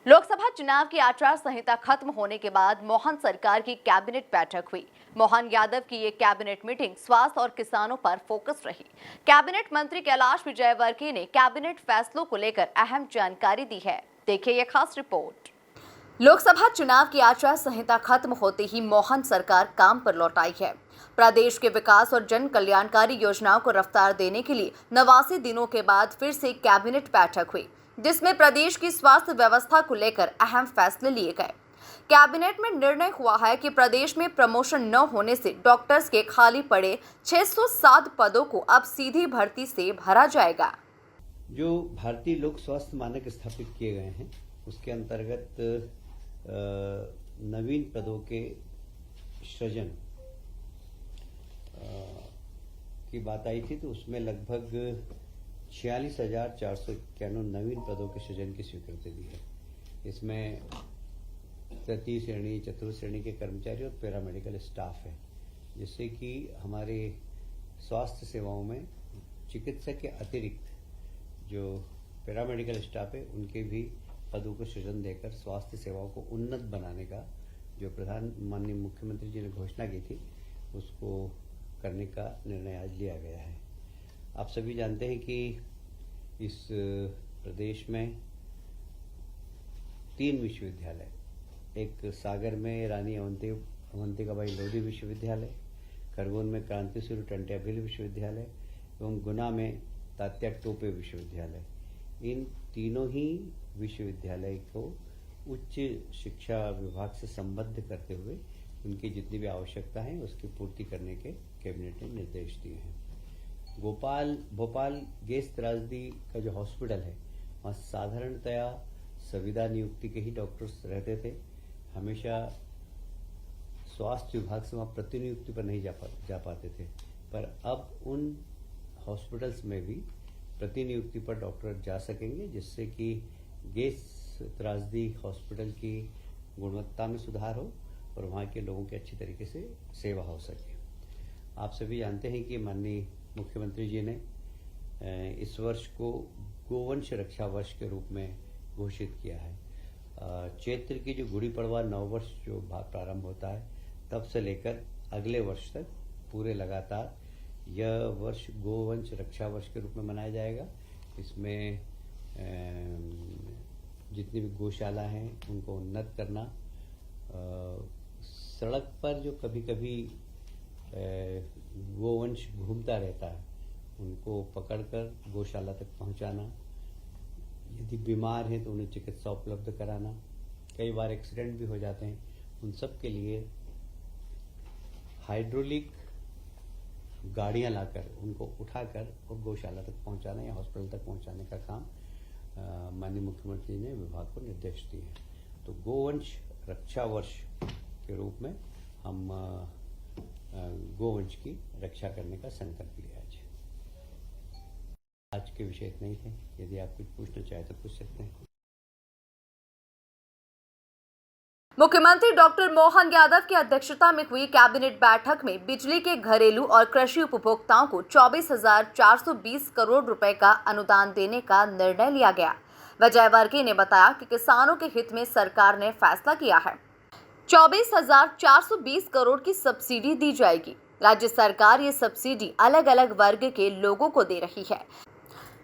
लोकसभा चुनाव की आचार संहिता खत्म होने के बाद मोहन सरकार की कैबिनेट बैठक हुई। मोहन यादव की ये कैबिनेट मीटिंग स्वास्थ्य और किसानों पर फोकस रही। कैबिनेट मंत्री कैलाश विजयवर्गीय ने कैबिनेट फैसलों को लेकर अहम जानकारी दी है। देखिए ये खास रिपोर्ट। लोकसभा चुनाव की आचार संहिता खत्म होते ही मोहन सरकार काम पर लौट आई है। प्रदेश के विकास और जन कल्याणकारी योजनाओं को रफ्तार देने के लिए 89 दिनों के बाद फिर से कैबिनेट बैठक हुई, जिसमें प्रदेश की स्वास्थ्य व्यवस्था को लेकर अहम फैसले लिए गए। कैबिनेट में निर्णय हुआ है कि प्रदेश में प्रमोशन न होने से डॉक्टर्स के खाली पड़े 607 पदों को अब सीधी भर्ती से भरा जाएगा। जो भारतीय लोक स्वास्थ्य मानक स्थापित किए गए हैं उसके अंतर्गत नवीन पदों के सृजन की बात आई थी, तो उसमें लगभग 46,491 नवीन पदों के सृजन की स्वीकृति दी है। इसमें तृतीय श्रेणी, चतुर्थ श्रेणी के कर्मचारी और पैरामेडिकल स्टाफ है, जिससे कि हमारे स्वास्थ्य सेवाओं में चिकित्सक के अतिरिक्त जो पैरामेडिकल स्टाफ है उनके भी पदों को सृजन देकर स्वास्थ्य सेवाओं को उन्नत बनाने का जो माननीय मुख्यमंत्री जी ने घोषणा की थी उसको करने का निर्णय आज लिया गया है। आप सभी जानते हैं कि इस प्रदेश में 3 विश्वविद्यालय, एक सागर में रानी अवंतिकाबाई लोधी विश्वविद्यालय, खरगोन में क्रांति सूर्य टंट्या भिल विश्वविद्यालय एवं गुना में तात्या टोपे विश्वविद्यालय, इन तीनों ही विश्वविद्यालय को उच्च शिक्षा विभाग से संबद्ध करते हुए उनकी जितनी भी आवश्यकता है उसकी पूर्ति करने के कैबिनेट ने निर्देश दिए हैं। भोपाल गैस त्रासदी का जो हॉस्पिटल है वहाँ साधारणतया संविदा नियुक्ति के ही डॉक्टर्स रहते थे। हमेशा स्वास्थ्य विभाग से वहाँ प्रतिनियुक्ति पर नहीं जा पाते थे, पर अब उन हॉस्पिटल्स में भी प्रतिनियुक्ति पर डॉक्टर जा सकेंगे, जिससे कि गैस त्रासदी हॉस्पिटल की गुणवत्ता में सुधार हो और वहाँ के लोगों की अच्छी तरीके से सेवा हो सके। आप सभी जानते हैं कि माननीय मुख्यमंत्री जी ने इस वर्ष को गोवंश रक्षा वर्ष के रूप में घोषित किया है। चैत्र की जो गुड़ी पड़वा नववर्ष जो प्रारंभ होता है तब से लेकर अगले वर्ष तक पूरे लगातार यह वर्ष गोवंश रक्षा वर्ष के रूप में मनाया जाएगा। इसमें जितनी भी गौशाला हैं उनको उन्नत करना, सड़क पर जो कभी कभी गोवंश घूमता रहता है उनको पकड़कर गौशाला तक पहुंचाना, यदि बीमार हैं तो उन्हें चिकित्सा उपलब्ध कराना, कई बार एक्सीडेंट भी हो जाते हैं, उन सब के लिए हाइड्रोलिक गाड़ियां लाकर उनको उठाकर और गौशाला तक पहुंचाना या हॉस्पिटल तक पहुंचाने का काम माननीय मुख्यमंत्री ने विभाग को निर्देश दिए हैं। तो गोवंश रक्षा वर्ष के रूप में हम गोवंश की रक्षा करने का संकल्प लिया आज के विषय इतना ही है। यदि आप कुछ पूछना चाहें तो पूछ सकते हैं। मुख्यमंत्री डॉक्टर मोहन यादव की अध्यक्षता में हुई कैबिनेट बैठक में बिजली के घरेलू और कृषि उपभोक्ताओं को 24,420 करोड़ रुपए का अनुदान देने का निर्णय लिया गया। विजयवर्गीय ने बताया कि किसानों के हित में सरकार ने फैसला किया है। 24,420 करोड़ की सब्सिडी दी जाएगी। राज्य सरकार ये सब्सिडी अलग अलग वर्ग के लोगों को दे रही है।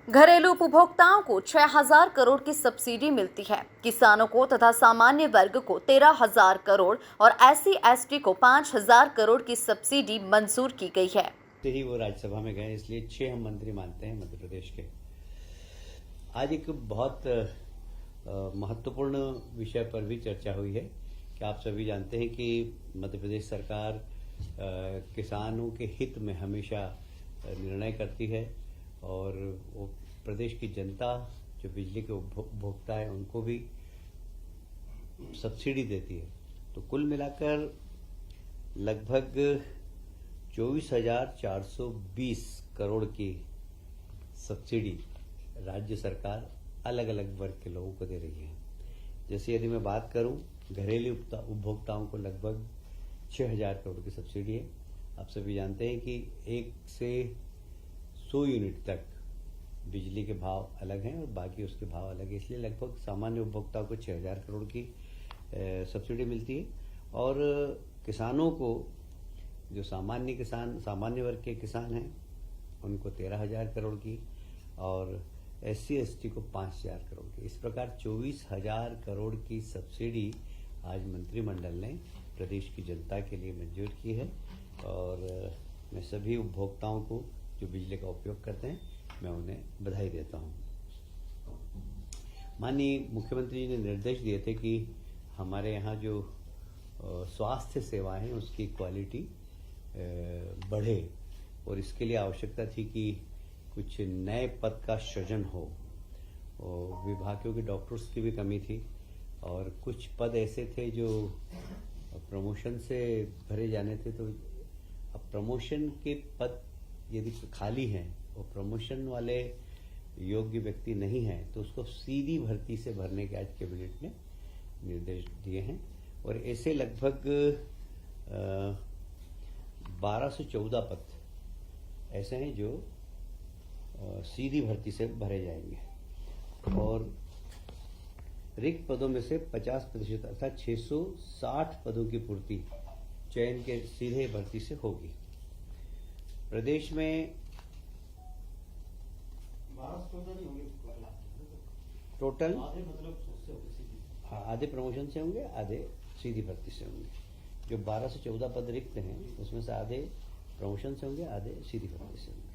घरेलू उपभोक्ताओं को 6,000 करोड़ की सब्सिडी मिलती है, किसानों को तथा सामान्य वर्ग को 13,000 करोड़ और SC/ST को 5,000 करोड़ की सब्सिडी मंजूर की गई है। ही वो राज्यसभा में गए, इसलिए 6 हम मंत्री मानते हैं मध्य प्रदेश के। आज एक बहुत महत्वपूर्ण विषय पर भी चर्चा हुई है कि आप सभी जानते हैं कि मध्य प्रदेश सरकार किसानों के हित में हमेशा निर्णय करती है और वो प्रदेश की जनता जो बिजली के उपभोक्ता है उनको भी सब्सिडी देती है। तो कुल मिलाकर लगभग 24,420 करोड़ की सब्सिडी राज्य सरकार अलग अलग वर्ग के लोगों को दे रही है। जैसे यदि मैं बात करूं, घरेलू उपभोक्ताओं को लगभग 6,000 करोड़ की सब्सिडी है। आप सभी जानते हैं कि 1 से 100 यूनिट तक बिजली के भाव अलग हैं और बाकी उसके भाव अलग हैं, इसलिए लगभग सामान्य उपभोक्ताओं को 6,000 करोड़ की सब्सिडी मिलती है और किसानों को जो सामान्य वर्ग के किसान हैं उनको 13,000 करोड़ की और SC ST को 5,000 करोड़ की। इस प्रकार 24,000 करोड़ की सब्सिडी आज मंत्रिमंडल ने प्रदेश की जनता के लिए मंजूर की है और मैं सभी उपभोक्ताओं को जो बिजली का उपयोग करते हैं मैं उन्हें बधाई देता हूं। माननीय मुख्यमंत्री जी ने निर्देश दिए थे कि हमारे यहाँ जो स्वास्थ्य सेवाएं हैं उसकी क्वालिटी बढ़े और इसके लिए आवश्यकता थी कि कुछ नए पद का सृजन हो। विभागों के डॉक्टर्स की भी कमी थी और कुछ पद ऐसे थे जो प्रमोशन से भरे जाने थे, तो अब प्रमोशन के पद यदि खाली हैं और प्रमोशन वाले योग्य व्यक्ति नहीं हैं तो उसको सीधी भर्ती से भरने के आज कैबिनेट ने निर्देश दिए हैं और ऐसे लगभग 1214 पद ऐसे हैं जो सीधी भर्ती से भरे जाएंगे और रिक्त पदों में से 50% अर्थात 660 पदों की पूर्ति चयन के सीधे भर्ती से होगी। प्रदेश में टोटल आधे प्रमोशन से होंगे, आधे सीधी भर्ती से होंगे। जो 12 से 14 पद रिक्त हैं उसमें से आधे प्रमोशन से होंगे, आधे सीधी भर्ती से होंगे।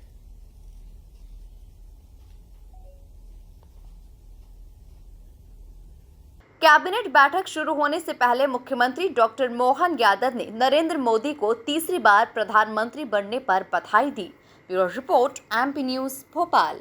कैबिनेट बैठक शुरू होने से पहले मुख्यमंत्री डॉक्टर मोहन यादव ने नरेंद्र मोदी को तीसरी बार प्रधानमंत्री बनने पर बधाई दी। Bureau report, MP news, Bhopal.